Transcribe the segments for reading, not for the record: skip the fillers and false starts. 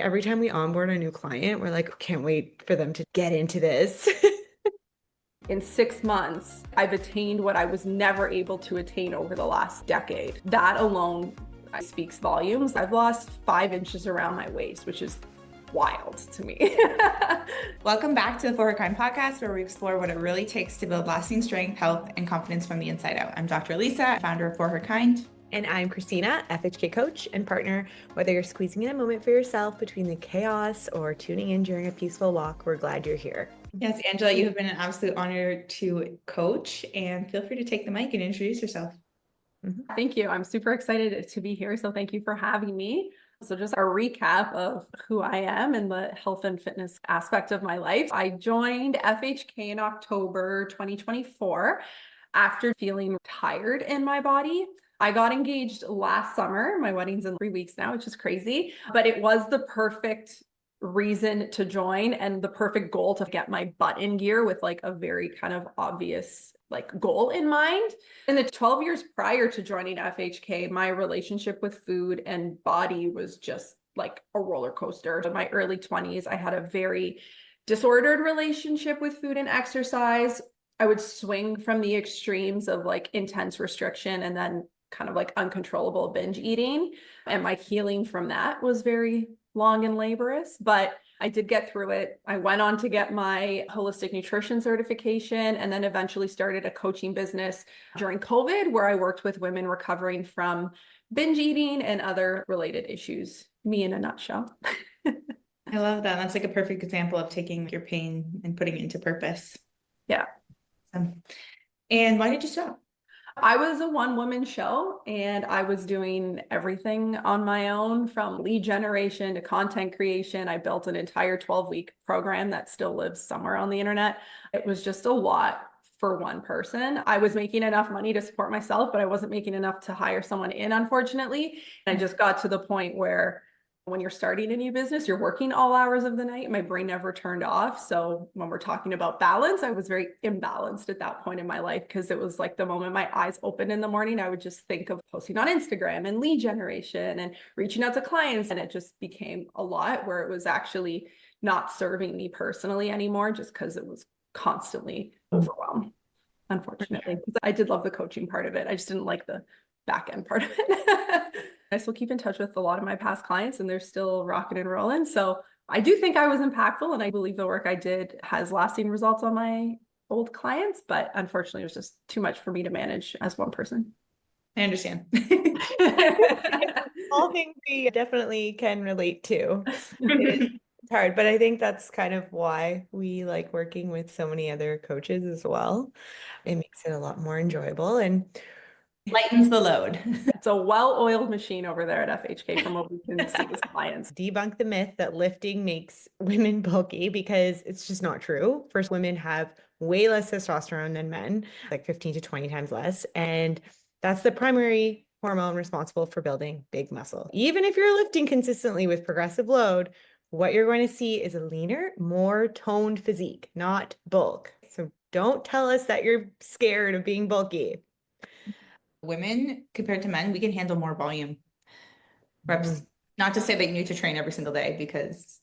Every time we onboard a new client, we're like, can't wait for them to get into this. In 6 months, I've attained what I was never able to attain over the last decade. That alone speaks volumes. I've lost 5 inches around my waist, which is wild to me. Welcome back to the For Her Kind podcast, where we explore what it really takes to build lasting strength, health, and confidence from the inside out. I'm Dr. Lisa, founder of For Her Kind. And I'm Christina, FHK coach and partner. Whether you're squeezing in a moment for yourself between the chaos or tuning in during a peaceful walk, we're glad you're here. Yes, Angela, you have been an absolute honor to coach, and feel free to take the mic and introduce yourself. Thank you. I'm super excited to be here. So thank you for having me. So just a recap of who I am and the health and fitness aspect of my life. I joined FHK in October 2024 after feeling tired in my body. I got engaged last summer. My wedding's in 3 weeks now, which is crazy, but it was the perfect reason to join and the perfect goal to get my butt in gear with like a very kind of obvious goal in mind. In the 12 years prior to joining FHK, my relationship with food and body was just like a roller coaster. In my early 20s, I had a very disordered relationship with food and exercise. I would swing from the extremes of like intense restriction and then kind of like uncontrollable binge eating. And my healing from that was very long and laborious, but I did get through it. I went on to get my holistic nutrition certification and then eventually started a coaching business during COVID where I worked with women recovering from binge eating and other related issues. Me in a nutshell. I love that. That's like a perfect example of taking your pain and putting it into purpose. Yeah. And why did you stop? I was a one-woman show and I was doing everything on my own from lead generation to content creation. I built an entire 12-week program that still lives somewhere on the internet. It was just a lot for one person. I was making enough money to support myself, but I wasn't making enough to hire someone in, unfortunately. And I just got to the point where when you're starting a new business, you're working all hours of the night. My brain never turned off. So when we're talking about balance, I was very imbalanced at that point in my life because it was like the moment my eyes opened in the morning, I would just think of posting on Instagram and lead generation and reaching out to clients. And it just became a lot where it was actually not serving me personally anymore, just because it was constantly overwhelmed, unfortunately. Because I did love the coaching part of it. I just didn't like the back end part of it. I still keep in touch with a lot of my past clients and they're still rocking and rolling. So I do think I was impactful and I believe the work I did has lasting results on my old clients, but unfortunately it was just too much for me to manage as one person. I understand. All things we definitely can relate to. It's hard, but I think that's kind of why we like working with so many other coaches as well. It makes it a lot more enjoyable and lightens the load. It's a well-oiled machine over there at FHK from what we can see as clients. Debunk the myth that lifting makes women bulky because it's just not true. First, women have way less testosterone than men, like 15 to 20 times less. And that's the primary hormone responsible for building big muscle. Even if you're lifting consistently with progressive load, what you're going to see is a leaner, more toned physique, not bulk. So don't tell us that you're scared of being bulky. Women, compared to men, we can handle more volume reps. Not to say that you need to train every single day, because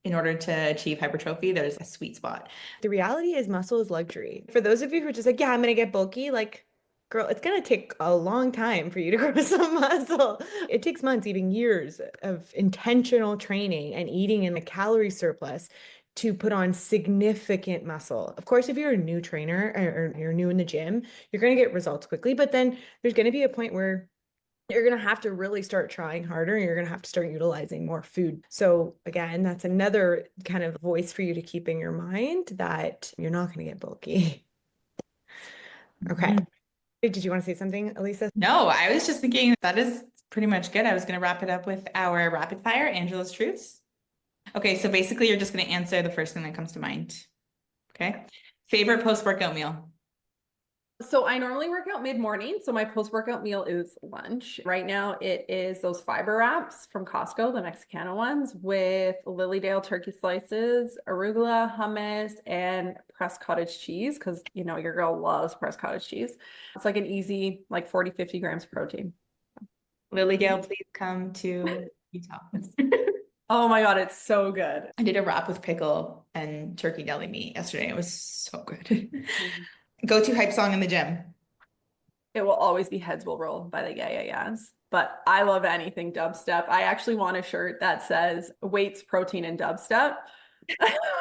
in order to achieve hypertrophy, there's a sweet spot. The reality is muscle is luxury. For those of you who are just like, yeah, I'm going to get bulky, like, girl, it's going to take a long time for you to grow some muscle. It takes months, even years of intentional training and eating in a calorie surplus to put on significant muscle. Of course, if you're a new trainer or you're new in the gym, you're going to get results quickly, but then there's going to be a point where you're going to have to really start trying harder and you're going to have to start utilizing more food. So again, that's another kind of voice for you to keep in your mind that you're not going to get bulky. Okay. Did you want to say something, Elisa? No, I was just thinking that is pretty much good. I was going to wrap it up with our rapid fire, Angela's Truths. Okay, so basically you're just going to answer the first thing that comes to mind. Okay. Favorite post-workout meal? So I normally work out mid-morning. So my post-workout meal is lunch. Right now it is those fiber wraps from Costco, the Mexicana ones, with Lilydale turkey slices, arugula, hummus, and pressed cottage cheese. Cause you know, your girl loves pressed cottage cheese. It's like an easy, like 40, 50 grams of protein. Lilydale, please come to Utah. Oh my God, it's so good. I did a wrap with pickle and turkey deli meat yesterday. It was so good. Mhm. Go-to hype song in the gym. It will always be Heads Will Roll by the Yeah Yeah Yeahs. But I love anything dubstep. I actually want a shirt that says weights, protein, and dubstep.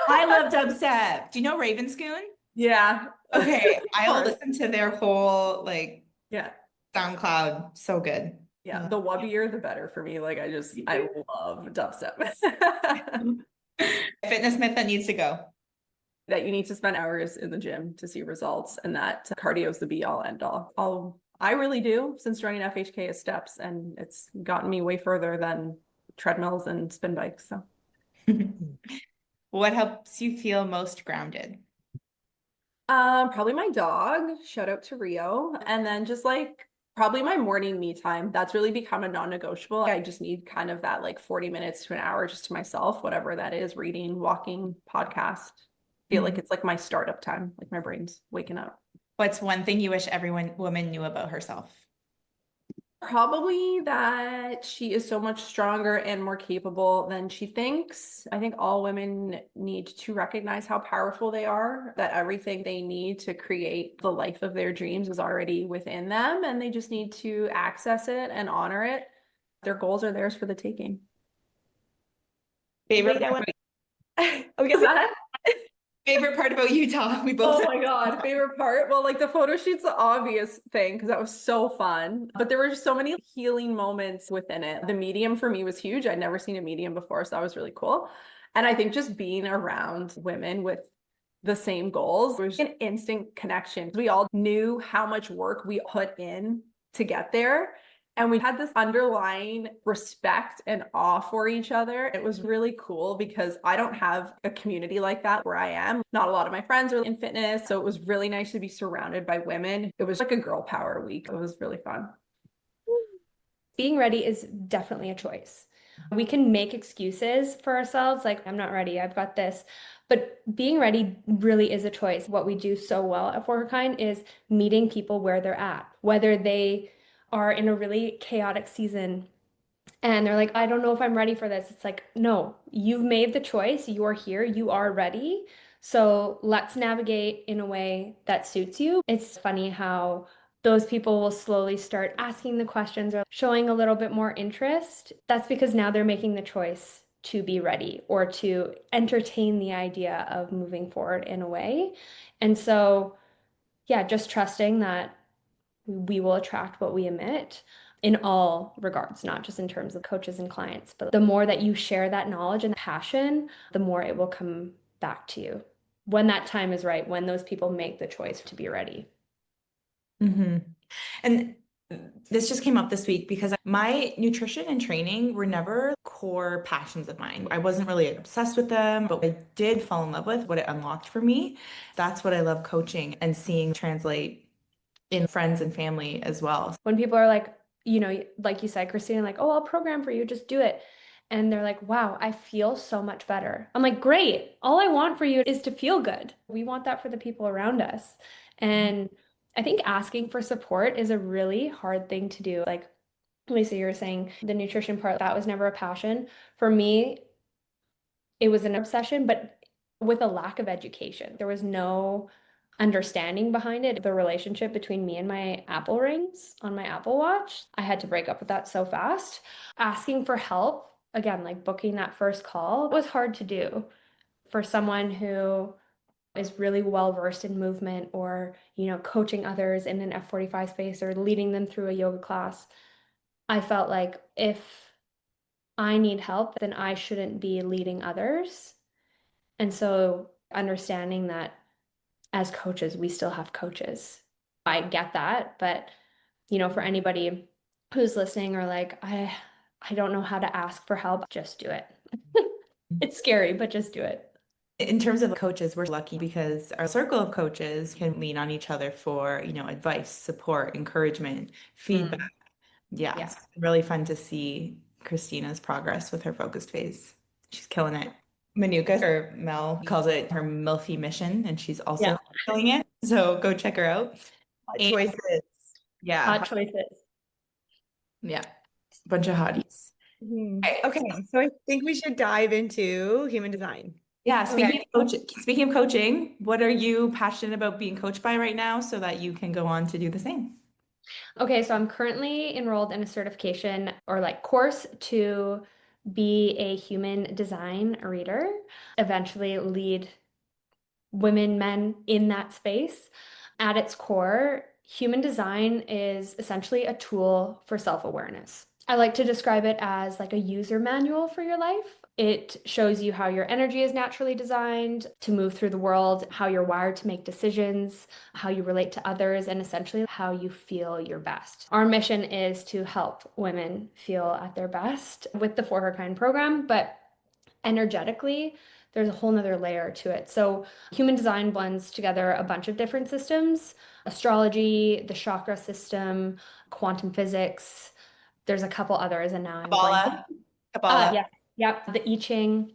I love dubstep. Do you know Ravenscoon? Yeah. Okay, Of I'll course. listen to their whole like Yeah. SoundCloud. So good. Yeah. The wubbier, the better for me. Like I love dubstep. Fitness myth that needs to go. That you need to spend hours in the gym to see results and that cardio is the be all end all. I really do since joining FHK is steps and it's gotten me way further than treadmills and spin bikes. So What helps you feel most grounded? probably my dog, shout out to Rio. And then just like probably my morning me time. That's really become a non-negotiable. I just need kind of that like 40 minutes to an hour just to myself, whatever that is, reading, walking, podcast. Feel like it's like my startup time, like my brain's waking up. What's one thing you wish woman knew about herself? Probably that she is so much stronger and more capable than she thinks. I think all women need to recognize how powerful they are, that everything they need to create the life of their dreams is already within them, and they just need to access it and honor it. Their goals are theirs for the taking. Favorite Wait, I want. I was Is gonna say, that favorite part about Utah? We both Oh said my God, favorite part? Well, like the photo shoot's the obvious thing because that was so fun. But there were just so many healing moments within it. The medium for me was huge. I'd never seen a medium before, so that was really cool. And I think just being around women with the same goals was an instant connection. We all knew how much work we put in to get there. And we had this underlying respect and awe for each other. It was really cool because I don't have a community like that where I am. Not a lot of my friends are in fitness. So it was really nice to be surrounded by women. It was like a girl power week. It was really fun. Being ready is definitely a choice. We can make excuses for ourselves, like, I'm not ready, I've got this. But being ready really is a choice. What we do so well at For Her Kind is meeting people where they're at, whether they are in a really chaotic season and they're like, I don't know if I'm ready for this. It's like, no, you've made the choice. You're here. You are ready. So let's navigate in a way that suits you. It's funny how those people will slowly start asking the questions or showing a little bit more interest. That's because now they're making the choice to be ready or to entertain the idea of moving forward in a way. And so, yeah, just trusting that we will attract what we emit in all regards, not just in terms of coaches and clients. But the more that you share that knowledge and passion, the more it will come back to you when that time is right, when those people make the choice to be ready. Mm-hmm. And this just came up this week because my nutrition and training were never core passions of mine. I wasn't really obsessed with them, but I did fall in love with what it unlocked for me. That's what I love coaching and seeing translate in friends and family as well. When people are like, like you said, Christine, like, oh, I'll program for you, just do it. And they're like, wow, I feel so much better. I'm like, great. All I want for you is to feel good. We want that for the people around us. And I think asking for support is a really hard thing to do. Like Lisa, you were saying the nutrition part, that was never a passion. For me, it was an obsession, but with a lack of education. There was no understanding behind it. The relationship between me and my Apple rings on my Apple Watch, I had to break up with that so fast. Asking for help, again, like booking that first call, was hard to do for someone who is really well versed in movement or, coaching others in an F45 space or leading them through a yoga class. I felt like if I need help, then I shouldn't be leading others. And so understanding that as coaches, we still have coaches. I get that, but for anybody who's listening or like, I don't know how to ask for help, just do it. It's scary, but just do it. In terms of coaches, we're lucky because our circle of coaches can lean on each other for, advice, support, encouragement, feedback. Yeah, Yeah. it's really fun to see Christina's progress with her focused phase. She's killing it. Manuka, or Mel, calls it her MILFy mission, and she's also Yeah. killing it. So go check her out. And choices. yeah, Hot choices. yeah, bunch of hotties. Okay, so I think we should dive into human design. Yeah, Okay. speaking of coaching, what are you passionate about being coached by right now so that you can go on to do the same? Okay, so I'm currently enrolled in a certification or like course to be a human design reader, eventually lead women, men in that space. At its core, human design is essentially a tool for self-awareness. I like to describe it as like a user manual for your life. It shows you how your energy is naturally designed to move through the world, how you're wired to make decisions, how you relate to others, and essentially how you feel your best. Our mission is to help women feel at their best with the For Her Kind program, but energetically, there's a whole nother layer to it. So, human design blends together a bunch of different systems: astrology, the chakra system, quantum physics. There's a couple others, and now I'm blanking. Kabbalah. Kabbalah. Yeah, yeah, the I Ching,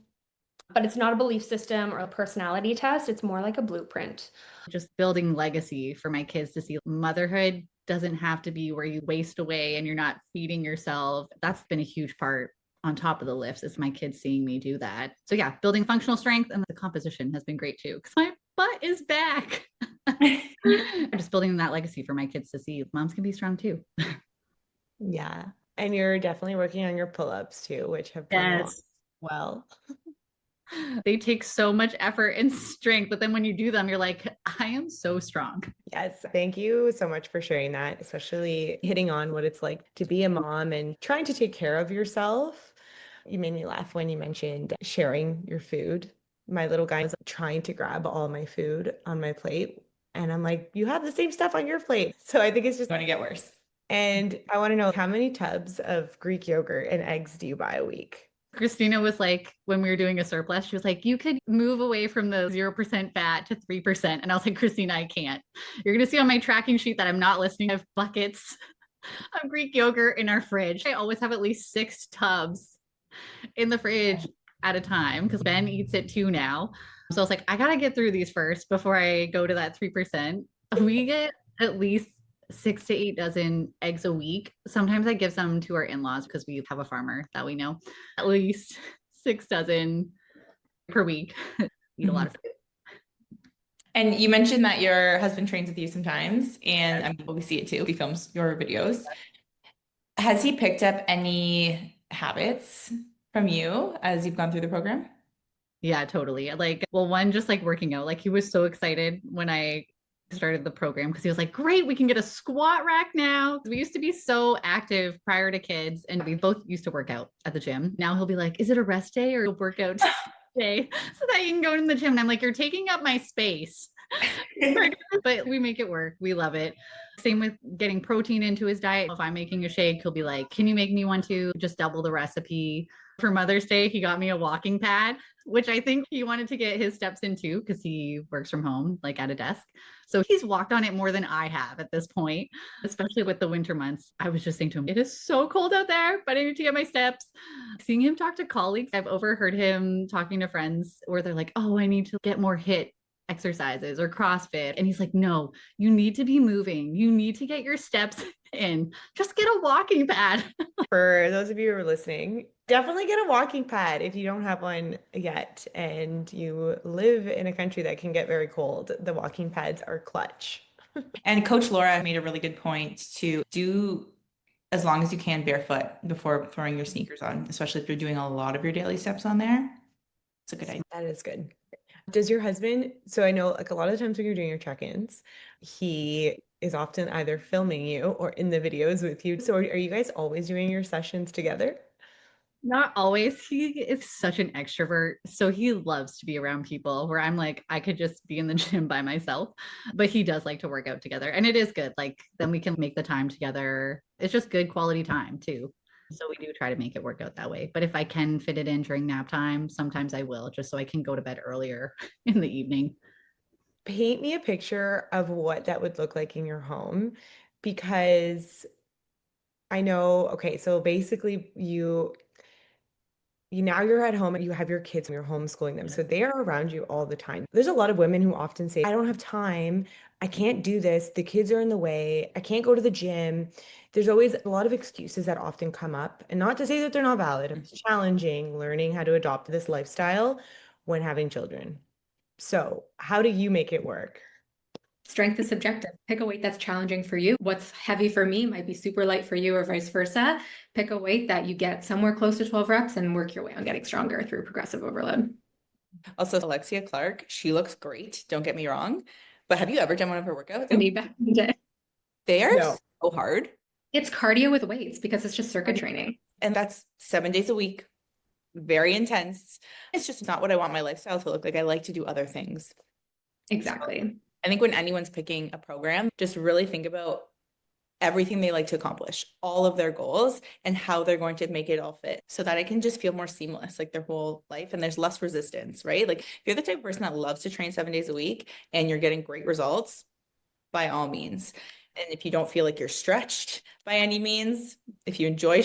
but it's not a belief system or a personality test. It's more like a blueprint. Just building legacy for my kids to see motherhood doesn't have to be where you waste away and you're not feeding yourself. That's been a huge part on top of the lifts. It's my kids seeing me do that. So yeah, building functional strength, and the composition has been great too because my butt is back. Just building that legacy for my kids to see moms can be strong too. Yeah. And you're definitely working on your pull-ups too, which have come along well. They take so much effort and strength, but then when you do them, you're like, I am so strong. Yes, thank you so much for sharing that, especially hitting on what it's like to be a mom and trying to take care of yourself. You made me laugh when you mentioned sharing your food. My little guy is trying to grab all my food on my plate. And I'm like, you have the same stuff on your plate. So I think it's just Going to get worse. And I want to know, how many tubs of Greek yogurt and eggs do you buy a week? Christina was like, when we were doing a surplus, she was like, you could move away from the 0% fat to 3%. And I was like, Christina, I can't. You're going to see on my tracking sheet that I'm not listening. I have buckets of Greek yogurt in our fridge. I always have at least 6 tubs in the fridge at a time because Ben eats it too now. So I was like, I got to get through these first before I go to that 3%. We get at least 6 to 8 dozen eggs a week. Sometimes I give some to our in-laws because we have a farmer that we know. At least 6 dozen per week. Eat a lot of food. And you mentioned that your husband trains with you sometimes, and I mean, we see it too. He films your videos. Has he picked up any habits from you as you've gone through the program? Yeah, totally. Like, well, one, just like working out, like he was so excited when I started the program because he was like, great, we can get a squat rack now. We used to be so active prior to kids, and we both used to work out at the gym. Now he'll be like, is it a rest day or a workout day so that you can go in the gym? And I'm like, you're taking up my space. But we make it work. We love it. Same with getting protein into his diet. If I'm making a shake, he'll be like, can you make me one too? Just double the recipe. For Mother's Day, he got me a walking pad, which I think he wanted to get his steps into because he works from home, like at a desk. So he's walked on it more than I have at this point, especially with the winter months. I was just saying to him, it is so cold out there, but I need to get my steps. Seeing him talk to colleagues, I've overheard him talking to friends where they're like, oh, I need to get more HIIT exercises or CrossFit. And he's like, no, you need to be moving. You need to get your steps in. Just get a walking pad. For those of you who are listening, definitely get a walking pad if you don't have one yet and you live in a country that can get very cold. The walking pads are clutch. And Coach Laura made a really good point to do as long as you can barefoot before throwing your sneakers on, especially if you're doing a lot of your daily steps on there. It's a good idea. That is good. Does your husband, so I know like a lot of the times when you're doing your check-ins, he is often either filming you or in the videos with you. So are you guys always doing your sessions together? Not always. He is such an extrovert. So he loves to be around people where I'm like, I could just be in the gym by myself. But he does like to work out together. And it is good. Like, then we can make the time together. It's just good quality time too. So we do try to make it work out that way. But if I can fit it in during nap time, sometimes I will, just so I can go to bed earlier in the evening. Paint me a picture of what that would look like in your home, because I know, okay, so basically Now you're at home and you have your kids and you're homeschooling them. So they are around you all the time. There's a lot of women who often say, I don't have time. I can't do this. The kids are in the way. I can't go to the gym. There's always a lot of excuses that often come up. And not to say that they're not valid. It's challenging learning how to adopt this lifestyle when having children. So how do you make it work? Strength is subjective. Pick a weight that's challenging for you. What's heavy for me might be super light for you, or vice versa. Pick a weight that you get somewhere close to 12 reps and work your way on getting stronger through progressive overload. Also, Alexia Clark, she looks great. Don't get me wrong. But have you ever done one of her workouts? Me back in the day. They are No. so hard. It's cardio with weights because it's just circuit training. And that's 7 days a week. Very intense. It's just not what I want my lifestyle to look like. I like to do other things. Exactly. I think when anyone's picking a program, just really think about everything they like to accomplish, all of their goals, and how they're going to make it all fit so that it can just feel more seamless, like their whole life, and there's less resistance, right? Like if you're the type of person that loves to train 7 days a week and you're getting great results, by all means. And if you don't feel like you're stretched by any means, if you enjoy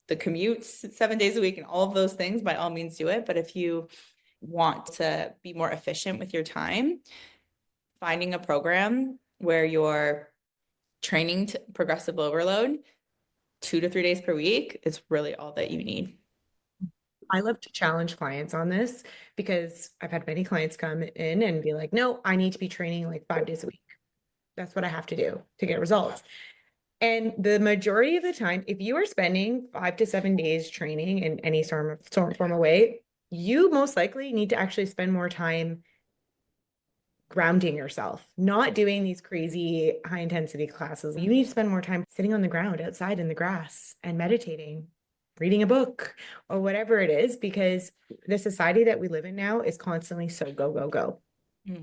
the commutes 7 days a week and all of those things, by all means do it. But if you want to be more efficient with your time, finding a program where you're training to progressive overload 2 to 3 days per week is really all that you need. I love to challenge clients on this because I've had many clients come in and be like, no, I need to be training like 5 days a week. That's what I have to do to get results. And the majority of the time, if you are spending 5 to 7 days training in any form of way, you most likely need to actually spend more time grounding yourself, not doing these crazy high intensity classes. You need to spend more time sitting on the ground outside in the grass and meditating, reading a book, or whatever it is, because the society that we live in now is constantly so go, go, go.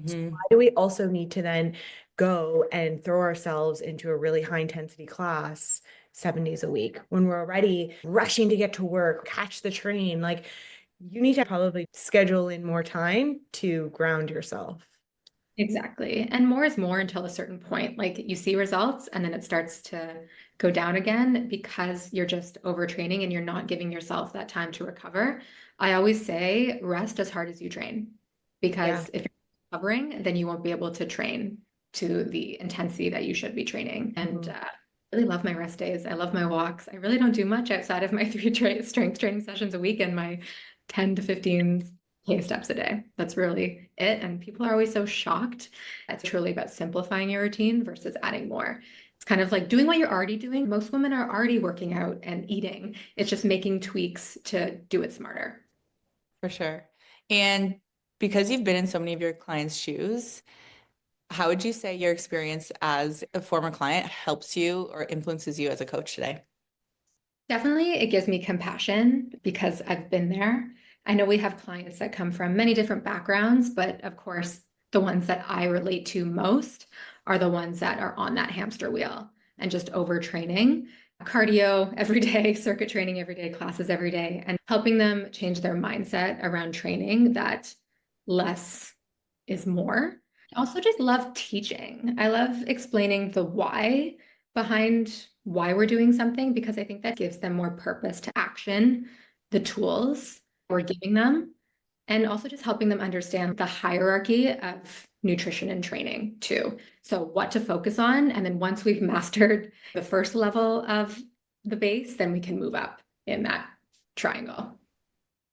So why do we also need to then go and throw ourselves into a really high intensity class 7 days a week when we're already rushing to get to work, catch the train? Like, you need to probably schedule in more time to ground yourself. Exactly. And more is more until a certain point. Like you see results and then it starts to go down again because you're just overtraining and you're not giving yourself that time to recover. I always say rest as hard as you train, because if you're recovering, then you won't be able to train to the intensity that you should be training. And I really love my rest days. I love my walks. I really don't do much outside of my 3 strength training sessions a week and my 10 to 15K steps a day. That's really it. And people are always so shocked. It's truly about simplifying your routine versus adding more. It's kind of like doing what you're already doing. Most women are already working out and eating. It's just making tweaks to do it smarter. For sure. And because you've been in so many of your clients' shoes, how would you say your experience as a former client helps you or influences you as a coach today? Definitely, it gives me compassion because I've been there. I know we have clients that come from many different backgrounds, but of course, the ones that I relate to most are the ones that are on that hamster wheel and just overtraining, cardio every day, circuit training every day, classes every day, and helping them change their mindset around training that less is more. I also just love teaching. I love explaining the why behind why we're doing something, because I think that gives them more purpose to action the tools we're giving them, and also just helping them understand the hierarchy of nutrition and training too. So what to focus on. And then once we've mastered the first level of the base, then we can move up in that triangle.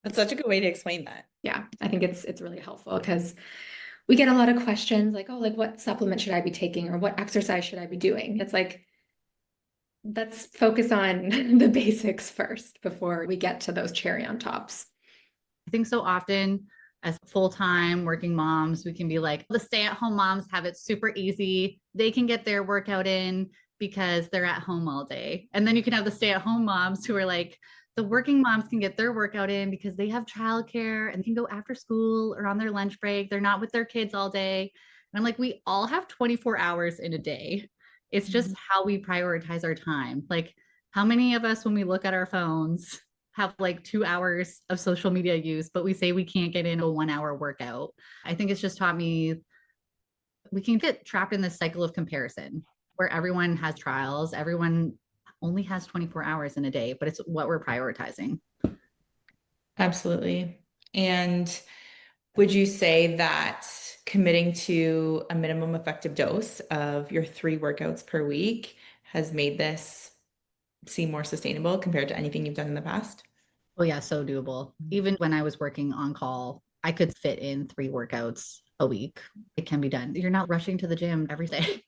That's such a good way to explain that. Yeah, I think it's really helpful because we get a lot of questions like, oh, like what supplement should I be taking or what exercise should I be doing? It's like, let's focus on the basics first before we get to those cherry on tops. I think so often as full-time working moms, we can be like, the stay-at-home moms have it super easy. They can get their workout in because they're at home all day. And then you can have the stay-at-home moms who are like, the working moms can get their workout in because they have childcare and can go after school or on their lunch break. They're not with their kids all day. And I'm like, we all have 24 hours in a day. It's just how we prioritize our time. Like, how many of us, when we look at our phones, have like 2 hours of social media use, but we say we can't get in a 1 hour workout? I think it's just taught me we can get trapped in this cycle of comparison where everyone has trials, everyone only has 24 hours in a day, but it's what we're prioritizing. Absolutely. And would you say that committing to a minimum effective dose of your 3 workouts per week has made this seem more sustainable compared to anything you've done in the past? Oh yeah, so doable. Even when I was working on call, I could fit in 3 workouts a week. It can be done. You're not rushing to the gym every day,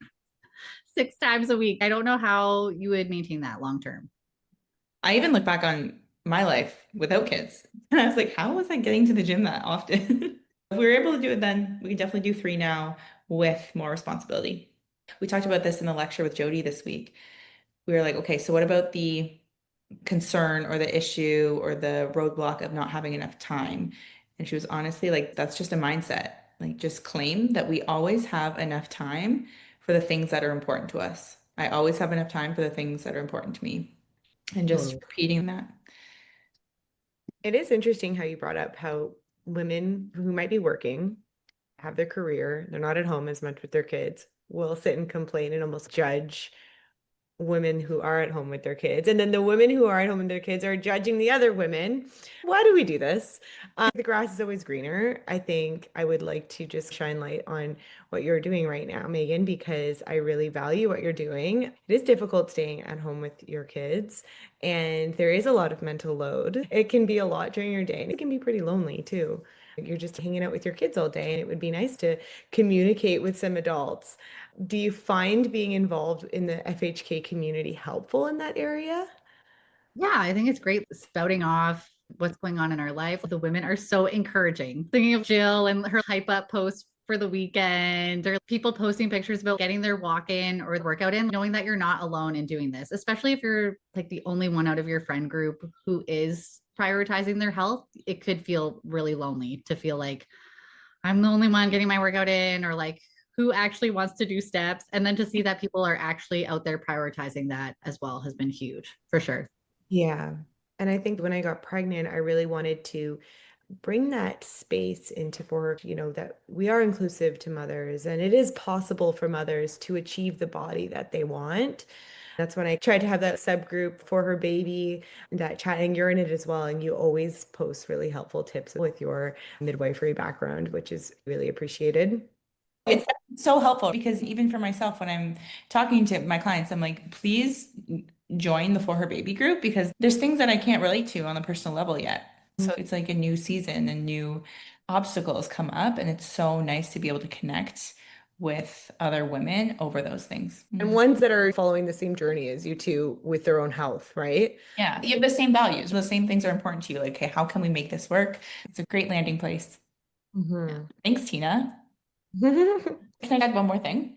6 times a week. I don't know how you would maintain that long term. I even look back on my life without kids, and I was like, how was I getting to the gym that often? If we were able to do it then, we can definitely do 3 now with more responsibility. We talked about this in the lecture with Jody this week. We were like, okay, so what about the concern or the issue or the roadblock of not having enough time? And she was honestly like, that's just a mindset. Like, just claim that we always have enough time for the things that are important to us. I always have enough time for the things that are important to me. And just Totally. repeating that. It is interesting how you brought up how women who might be working, have their career, they're not at home as much with their kids, will sit and complain and almost judge women who are at home with their kids. And then the women who are at home with their kids are judging the other women. Why do we do this? The grass is always greener. I think I would like to just shine light on what you're doing right now, Megan, because I really value what you're doing. It is difficult staying at home with your kids, and there is a lot of mental load. It can be a lot during your day, and it can be pretty lonely too. You're just hanging out with your kids all day, and it would be nice to communicate with some adults. Do you find being involved in the FHK community helpful in that area? Yeah, I think it's great spouting off what's going on in our life. The women are so encouraging. Thinking of Jill and her hype up post for the weekend, or people posting pictures about getting their walk in or workout in, knowing that you're not alone in doing this, especially if you're like the only one out of your friend group who is prioritizing their health. It could feel really lonely to feel like I'm the only one getting my workout in, or like who actually wants to do steps. And then to see that people are actually out there prioritizing that as well has been huge for sure. Yeah. And I think when I got pregnant, I really wanted to bring that space into for, that we are inclusive to mothers and it is possible for mothers to achieve the body that they want. That's when I tried to have that subgroup for her baby, that chat, and you're in it as well. And you always post really helpful tips with your midwifery background, which is really appreciated. It's so helpful because even for myself, when I'm talking to my clients, I'm like, please join the For Her Baby group because there's things that I can't relate to on a personal level yet. So it's like a new season and new obstacles come up, and it's so nice to be able to connect with other women over those things. And ones that are following the same journey as you two with their own health, right? Yeah, you have the same values, the same things are important to you. Like, okay, how can we make this work? It's a great landing place. Mhm. Thanks, Tina. Can I add one more thing?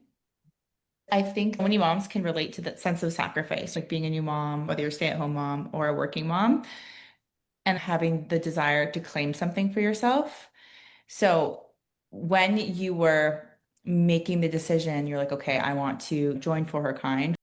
I think many moms can relate to that sense of sacrifice, like being a new mom, whether you're a stay-at-home mom or a working mom, and having the desire to claim something for yourself. So when you were making the decision, you're like, okay, I want to join For Her Kind.